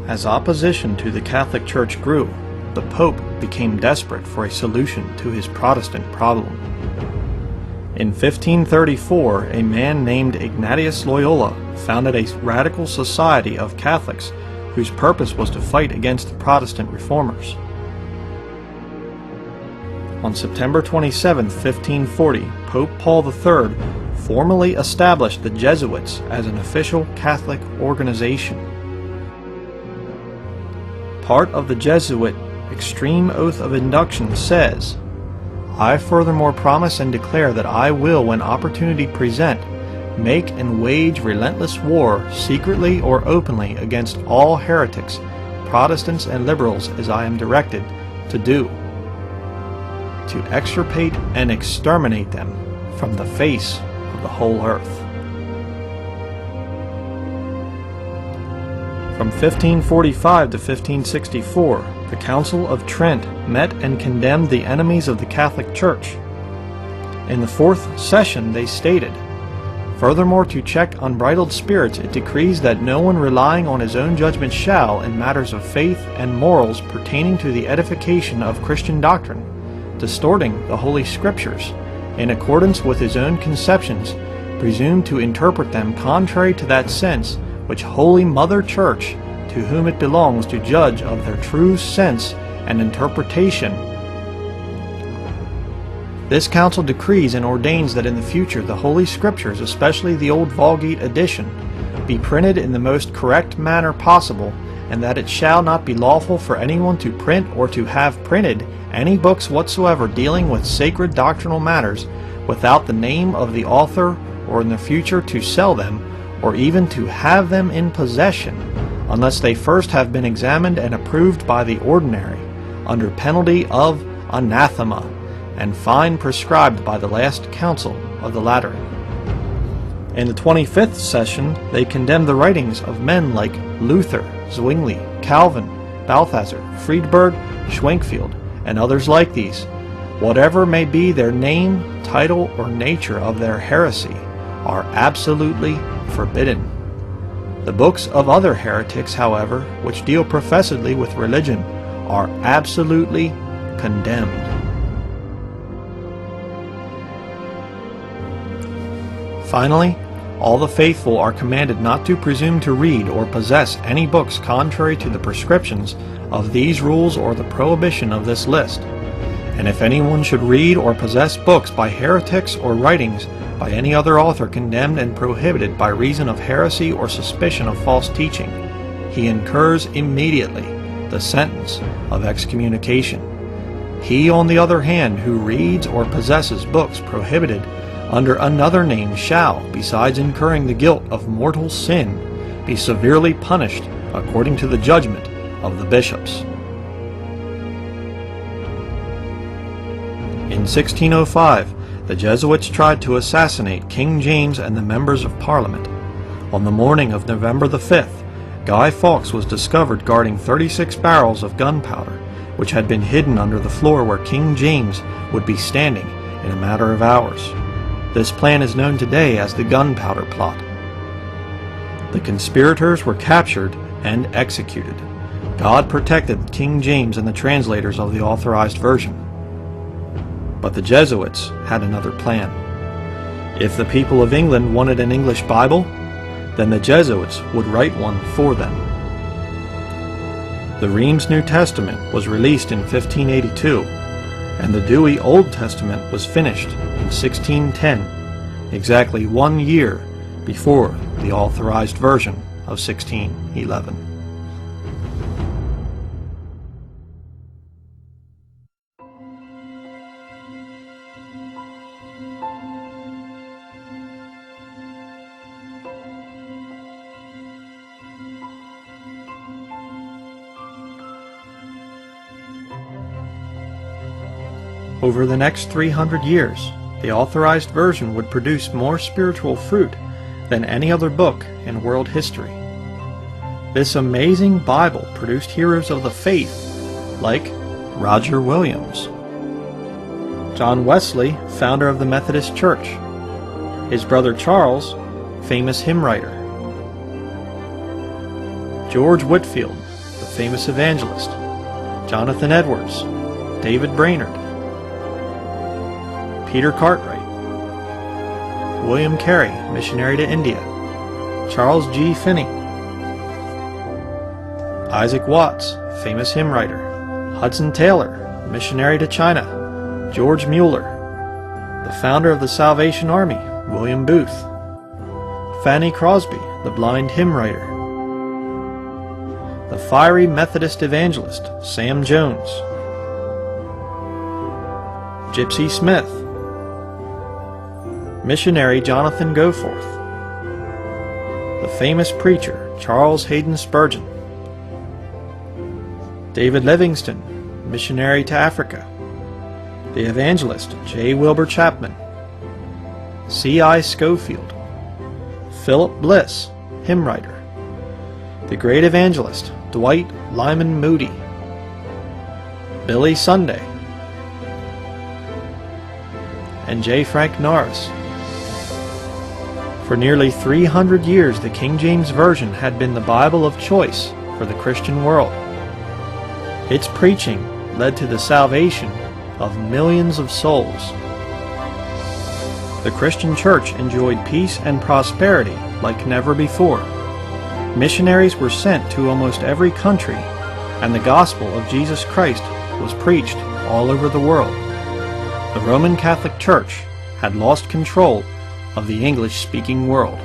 As opposition to the Catholic Church grew, the Pope became desperate for a solution to his Protestant problem. In 1534, a man named Ignatius Loyola founded a radical society of Catholics whose purpose was to fight against the Protestant reformers. On September 27, 1540, Pope Paul III formally established the Jesuits as an official Catholic organization. Part of the Jesuit Extreme Oath of Induction says, "I furthermore promise and declare that I will, when opportunity present, make and wage relentless war, secretly or openly, against all heretics, Protestants and liberals, as I am directed to do, to extirpate and exterminate them from the face of the whole earth." From 1545 to 1564, the Council of Trent met and condemned the enemies of the Catholic Church. In the fourth session they stated, "Furthermore, to check unbridled spirits, it decrees that no one relying on his own judgment shall, in matters of faith and morals pertaining to the edification of Christian doctrine, distorting the Holy Scriptures, in accordance with his own conceptions, presume to interpret them contrary to that sense which Holy Mother Church, to whom it belongs to judge of their true sense and interpretation." This council decrees and ordains that in the future the Holy Scriptures, especially the Old Vulgate edition, be printed in the most correct manner possible, and that it shall not be lawful for anyone to print or to have printed any books whatsoever dealing with sacred doctrinal matters without the name of the author, or in the future to sell them, or even to have them in possession, unless they first have been examined and approved by the ordinary, under penalty of anathema, and fine prescribed by the last council of the Lateran. In the 25th session, they condemned the writings of men like Luther, Zwingli, Calvin, Balthasar, Friedberg, Schwenkfield, and others like these, whatever may be their name, title, or nature of their heresy, are absolutely forbidden. The books of other heretics, however, which deal professedly with religion, are absolutely condemned. Finally, all the faithful are commanded not to presume to read or possess any books contrary to the prescriptions of these rules or the prohibition of this list. And if anyone should read or possess books by heretics or writings by any other author condemned and prohibited by reason of heresy or suspicion of false teaching, he incurs immediately the sentence of excommunication. He, on the other hand, who reads or possesses books prohibited under another name shall, besides incurring the guilt of mortal sin, be severely punished according to the judgment of the bishops. In 1605, the Jesuits tried to assassinate King James and the members of Parliament. On the morning of November the 5th, Guy Fawkes was discovered guarding 36 barrels of gunpowder, which had been hidden under the floor where King James would be standing in a matter of hours. This plan is known today as the Gunpowder Plot. The conspirators were captured and executed. God protected King James and the translators of the Authorized Version. But the Jesuits had another plan. If the people of England wanted an English Bible, then the Jesuits would write one for them. The Reims New Testament was released in 1582, and the Douay Old Testament was finished in 1610, exactly 1 year before the Authorized Version of 1611. Over the next 300 years, the Authorized Version would produce more spiritual fruit than any other book in world history. This amazing Bible produced heroes of the faith like Roger Williams, John Wesley, founder of the Methodist Church, his brother Charles, famous hymn writer, George Whitefield, famous evangelist. Jonathan Edwards, David Brainerd, Peter Cartwright, William Carey, missionary to India, Charles G. Finney, Isaac Watts, famous hymn writer, Hudson Taylor, missionary to China, George Mueller, the founder of the Salvation Army, William Booth, Fanny Crosby, the blind hymn writer, the fiery Methodist evangelist, Sam Jones, Gypsy Smith, missionary Jonathan Goforth, the famous preacher Charles Haddon Spurgeon, David Livingstone, missionary to Africa, the evangelist J. Wilbur Chapman, C.I. Schofield, Philip Bliss, hymn writer, the great evangelist Dwight Lyman Moody, Billy Sunday, and J. Frank Norris. For nearly 300 years, the King James Version had been the Bible of choice for the Christian world. Its preaching led to the salvation of millions of souls. The Christian Church enjoyed peace and prosperity like never before. Missionaries were sent to almost every country, and the gospel of Jesus Christ was preached all over the world. The Roman Catholic Church had lost control of the English-speaking world.